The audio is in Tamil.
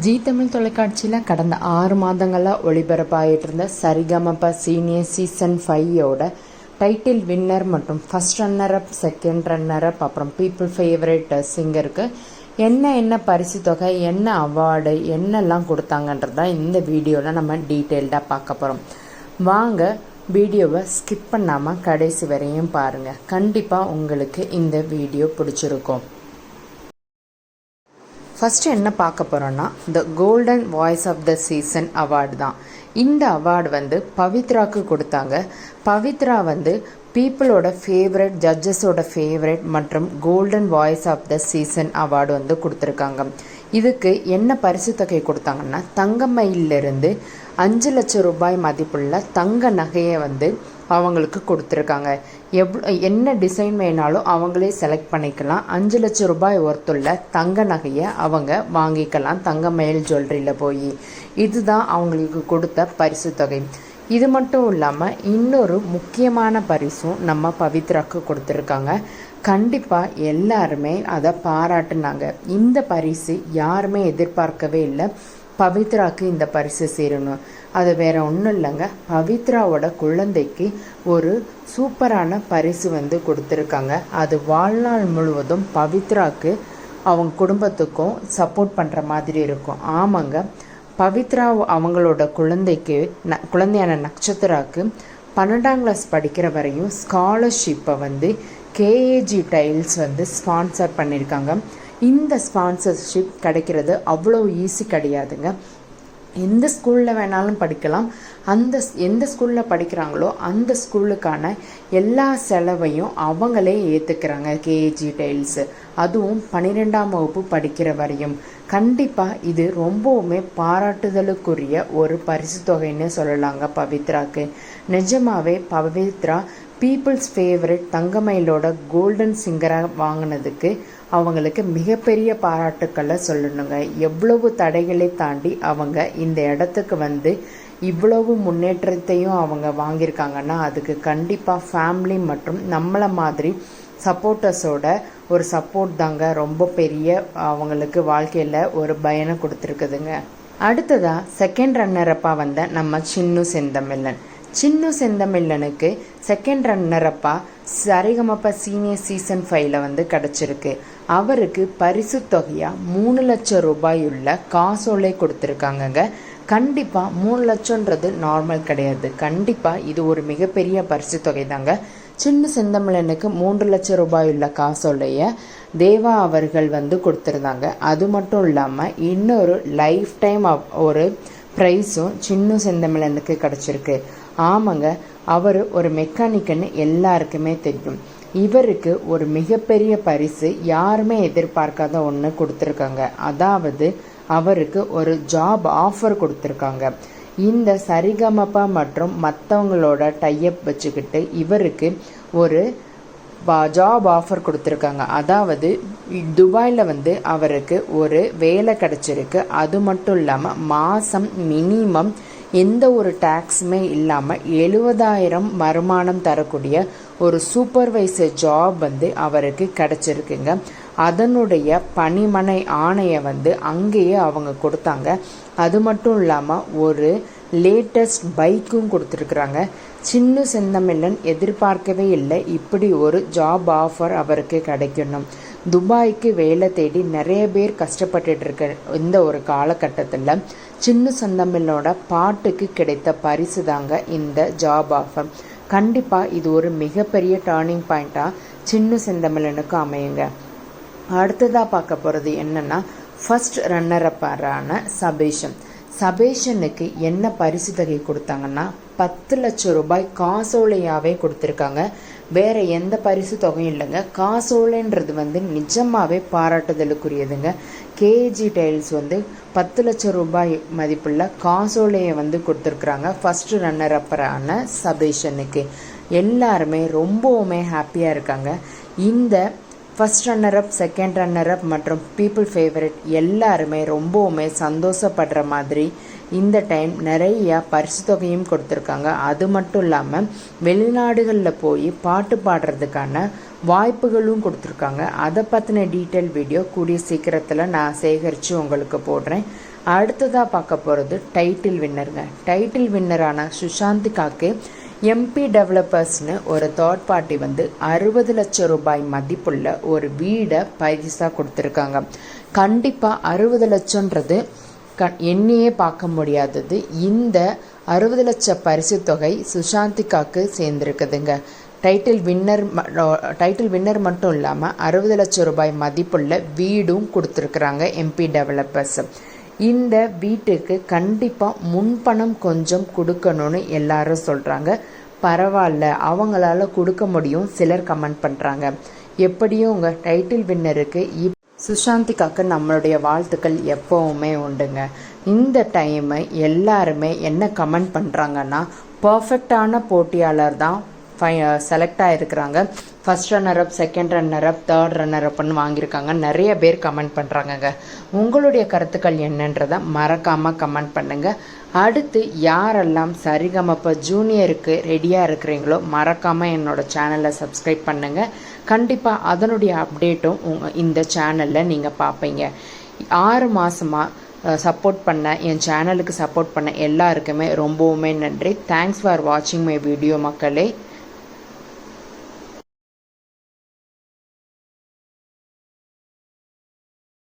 ஜீ தமிழ் தொலைக்காட்சியில் கடந்த 6 மாதங்களாக ஒளிபரப்பாகிட்டு இருந்த சரிகமப சீனியர் சீசன் 5 டைட்டில் வின்னர் மற்றும் first runner up, second runner up, அப்புறம் பீப்புள் ஃபேவரட் சிங்கருக்கு என்ன பரிசு தொகை, என்ன அவார்டு, என்னெல்லாம் கொடுத்தாங்கன்றதான் இந்த வீடியோவில் நம்ம டீட்டெயில்டாக பார்க்க போகிறோம். வாங்க வீடியோவை ஸ்கிப் பண்ணாமல் கடைசி வரையும் பாருங்கள். கண்டிப்பாக உங்களுக்கு இந்த வீடியோ பிடிச்சிருக்கும். ஃபஸ்ட்டு என்ன பார்க்க போகிறோன்னா, the golden voice of the season award தான். இந்த அவார்டு பவித்ராவுக்கு கொடுத்தாங்க. பவித்ரா பீப்புளோட ஃபேவரட், ஜட்ஜஸோட ஃபேவரட் மற்றும் golden voice of the season award கொடுத்துருக்காங்க. இதுக்கு என்ன பரிசு தொகை கொடுத்தாங்கன்னா, தங்கமயிலிருந்து 5 லட்சம் ரூபாய் மதிப்புள்ள தங்க நகையை அவங்களுக்கு கொடுத்துருக்காங்க. என்ன டிசைன் வேணாலும் அவங்களே செலக்ட் பண்ணிக்கலாம். 5 லட்சம் ரூபாய் ஒர்த்துள்ள தங்க நகையை அவங்க வாங்கிக்கலாம் தங்கமயில் ஜுவல்லரியில் போய். இதுதான் அவங்களுக்கு கொடுத்த பரிசு தொகை. இது மட்டும் இல்லாமல் இன்னொரு முக்கியமான பரிசும் நம்ம பவித்ராவுக்கு கொடுத்துருக்காங்க. கண்டிப்பாக எல்லாருமே அதை பாராட்டுனாங்க. இந்த பரிசு யாருமே எதிர்பார்க்கவே இல்லை பவித்ராவுக்கு இந்த பரிசு சேரணும். அது வேற ஒன்றும் இல்லைங்க, பவித்ராவோட குழந்தைக்கு ஒரு சூப்பரான பரிசு கொடுத்துருக்காங்க. அது வாழ்நாள் முழுவதும் பவித்ராவுக்கு அவங்க குடும்பத்துக்கும் சப்போர்ட் பண்ணுற மாதிரி இருக்கும். ஆமாங்க, பவித்ரா அவங்களோட குழந்தையான நட்சத்திராவுக்கு 12ஆம் கிளாஸ் படிக்கிற வரையும் ஸ்காலர்ஷிப்பை கேஏஜி டைல்ஸ் ஸ்பான்சர் பண்ணியிருக்காங்க. இந்த ஸ்பான்சர்ஷிப் கிடைக்கிறது அவ்வளோ ஈஸி கிடையாதுங்க. எந்த ஸ்கூலில் வேணாலும் படிக்கலாம். எந்த ஸ்கூலில் படிக்கிறாங்களோ அந்த ஸ்கூலுக்கான எல்லா செலவையும் அவங்களே ஏற்றுக்கிறாங்க கேஏஜி டைல்ஸ். அதுவும் 12ஆம் வகுப்பு படிக்கிற வரையும். கண்டிப்பாக இது ரொம்பவுமே பாராட்டுதலுக்குரிய ஒரு பரிசு தொகைன்னு சொல்லலாங்க பவித்ராக்கு. நிஜமாவே பவித்ரா பீப்புள்ஸ் ஃபேவரட் தங்கமயிலோட கோல்டன் சிங்கராக வாங்கினதுக்கு அவங்களுக்கு மிகப்பெரிய பாராட்டுக்களை சொல்லணுங்க. எவ்வளவு தடைகளை தாண்டி அவங்க இந்த இடத்துக்கு இவ்வளவு முன்னேற்றத்தையும் அவங்க வாங்கியிருக்காங்கன்னா அதுக்கு கண்டிப்பாக ஃபேமிலி மற்றும் நம்மளை மாதிரி சப்போர்ட்டர்ஸோட ஒரு சப்போர்ட் தாங்க ரொம்ப பெரிய அவங்களுக்கு வாழ்க்கையில் ஒரு பயனை கொடுத்துருக்குதுங்க. அடுத்ததாக செகண்ட் ரன்னரப்பாக நம்ம சின்னு செந்தமிழன். சின்னு செந்தமிழனுக்கு செகண்ட் ரன்னரப்பா சரிகமப சீனியர் சீசன் 5 கிடச்சிருக்கு. அவருக்கு பரிசு தொகையாக 3 லட்சம் ரூபாய் உள்ள காசோலை கொடுத்துருக்காங்கங்க. கண்டிப்பாக 3 லட்சம்ன்றது நார்மல் கிடையாது. கண்டிப்பாக இது ஒரு மிகப்பெரிய பரிசு தொகை தாங்க. சின்ன செந்தமிழனுக்கு 3 லட்சம் ரூபாய் உள்ள காசோலையை தேவா அவர்கள் கொடுத்துருந்தாங்க. அது மட்டும் இல்லாமல் இன்னொரு லைஃப் டைம் ஒரு ப்ரைஸும் சின்ன செந்தமிழனுக்கு கிடச்சிருக்கு. ஆமாங்க, அவர் ஒரு மெக்கானிக்குன்னு எல்லாருக்குமே தெரியும். இவருக்கு ஒரு மிகப்பெரிய பரிசு யாருமே எதிர்பார்க்காத ஒன்று கொடுத்துருக்காங்க. அதாவது அவருக்கு ஒரு ஜாப் ஆஃபர் கொடுத்துருக்காங்க. இந்த சரிகமபா மற்றும் மற்றவங்களோட டைப் வச்சுக்கிட்டு இவருக்கு ஒரு ஜாப் ஆஃபர் கொடுத்துருக்காங்க. அதாவது துபாயில் அவருக்கு ஒரு வேலை கிடச்சிருக்கு. அது மட்டும் இல்லாமல் மாதம் மினிமம் எந்த ஒரு டேக்ஸுமே இல்லாமல் 70,000 வருமானம் தரக்கூடிய ஒரு சூப்பர்வைசர் ஜாப் அவருக்கு கிடச்சிருக்குங்க. அதனுடைய பணிமனை ஆணையை அங்கேயே அவங்க கொடுத்தாங்க. அது மட்டும் இல்லாமல் ஒரு லேட்டஸ்ட் பைக்கும் கொடுத்துருக்குறாங்க. சின்ன செந்தமிழன் எதிர்பார்க்கவே இல்லை இப்படி ஒரு ஜாப் ஆஃபர் அவருக்கு கிடைக்கணும். துபாய்க்கு வேலை தேடி நிறைய பேர் கஷ்டப்பட்டுட்டு இருக்க இந்த ஒரு காலகட்டத்தில் சின்ன செந்தமிழனோட பாட்டுக்கு கிடைத்த பரிசு தாங்க இந்த ஜாப் ஆஃபர். கண்டிப்பாக இது ஒரு மிகப்பெரிய டேர்னிங் பாயிண்ட்டாக சின்ன செந்தமிழனுக்கு அமையுங்க. அடுத்ததாக பார்க்க போகிறது என்னென்னா, ஃபர்ஸ்ட் ரன்னரப்பான சபேஷனுக்கு என்ன பரிசு தொகை கொடுத்தாங்கன்னா 10 லட்சம் ரூபாய் காசோலையாகவே கொடுத்துருக்காங்க. வேற எந்த பரிசு தொகையும் இல்லைங்க. காசோலைன்றது நிஜமாவே பாராட்டுதலுக்குரியதுங்க. கேஜி டைல்ஸ் 10 லட்சம் ரூபாய் மதிப்புள்ள காசோலையை கொடுத்துருக்குறாங்க ஃபர்ஸ்ட் ரன்னர் அப்பரான சபேஷனுக்கு. எல்லாருமே ரொம்பவுமே ஹாப்பியாக இருக்காங்க. இந்த first runner up, second runner up மற்றும் பீப்புள் ஃபேவரட் எல்லாருமே ரொம்பவுமே சந்தோஷப்படுற மாதிரி இந்த டைம் நிறைய பரிசு தொகையும் கொடுத்துருக்காங்க. அது மட்டும் இல்லாமல் வெளிநாடுகளில் போய் பாட்டு பாடுறதுக்கான வாய்ப்புகளும் கொடுத்துருக்காங்க. அதை பற்றின டீட்டெயில் வீடியோ கூடிய சீக்கிரத்தில் நான் சேகரித்து உங்களுக்கு போடுறேன். அடுத்ததாக பார்க்க போகிறது டைட்டில் வின்னருங்க. டைட்டில் வின்னரான சுஷாந்திகாக்கு எம்பி டெவலப்பர்ஸ்னு ஒரு தேர்ட் பார்ட்டி வந்து 60 லட்சம் ரூபாய் மதிப்புள்ள ஒரு வீடை பரிசாக கொடுத்துருக்காங்க. கண்டிப்பாக 60 லட்சன்றது எண்ணியே பார்க்க முடியாதது. இந்த 60 லட்ச பரிசு தொகை சுஷாந்திகாக்கு சேர்ந்துருக்குதுங்க. டைட்டில் வின்னர் மட்டும் இல்லாமல் 60 லட்சம் ரூபாய் மதிப்புள்ள வீடும் கொடுத்துருக்குறாங்க எம்பி டெவலப்பர்ஸ். இந்த வீட்டுக்கு கண்டிப்பாக முன்பணம் கொஞ்சம் கொடுக்கணும்னு எல்லாரும் சொல்கிறாங்க. பரவாயில்ல, அவங்களால கொடுக்க முடியும் சிலர் கமெண்ட் பண்ணுறாங்க. எப்படியும் உங்கள் டைட்டில் வின்னருக்கு சுஷாந்திகாக்கு நம்மளுடைய வாழ்த்துக்கள் எப்போவுமே உண்டுங்க. இந்த டைமு எல்லாருமே என்ன கமெண்ட் பண்ணுறாங்கன்னா, பர்ஃபெக்டான போட்டியாளர் தான் செலக்ட் ஆகிருக்கிறாங்க. First runner-up, second runner-up, third ரன்னர்-அப்னு வாங்கியிருக்காங்க. நிறைய பேர் கமெண்ட் பண்ணுறாங்கங்க. உங்களுடைய கருத்துக்கள் என்னன்றதை மறக்காமல் கமெண்ட் பண்ணுங்கள். அடுத்து யாரெல்லாம் சரிகமப ஜூனியருக்கு ரெடியாக இருக்கிறீங்களோ மறக்காமல் என்னோடய சேனலை சப்ஸ்கிரைப் பண்ணுங்கள். கண்டிப்பாக அதனுடைய அப்டேட்டும் இந்த சேனலில் நீங்கள் பார்ப்பீங்க. 6 மாதமாக சப்போர்ட் பண்ண என் சேனலுக்கு சப்போர்ட் பண்ண எல்லாருக்குமே ரொம்பவுமே நன்றி. தேங்க்ஸ் ஃபார் வாட்சிங் மை வீடியோ மக்களே.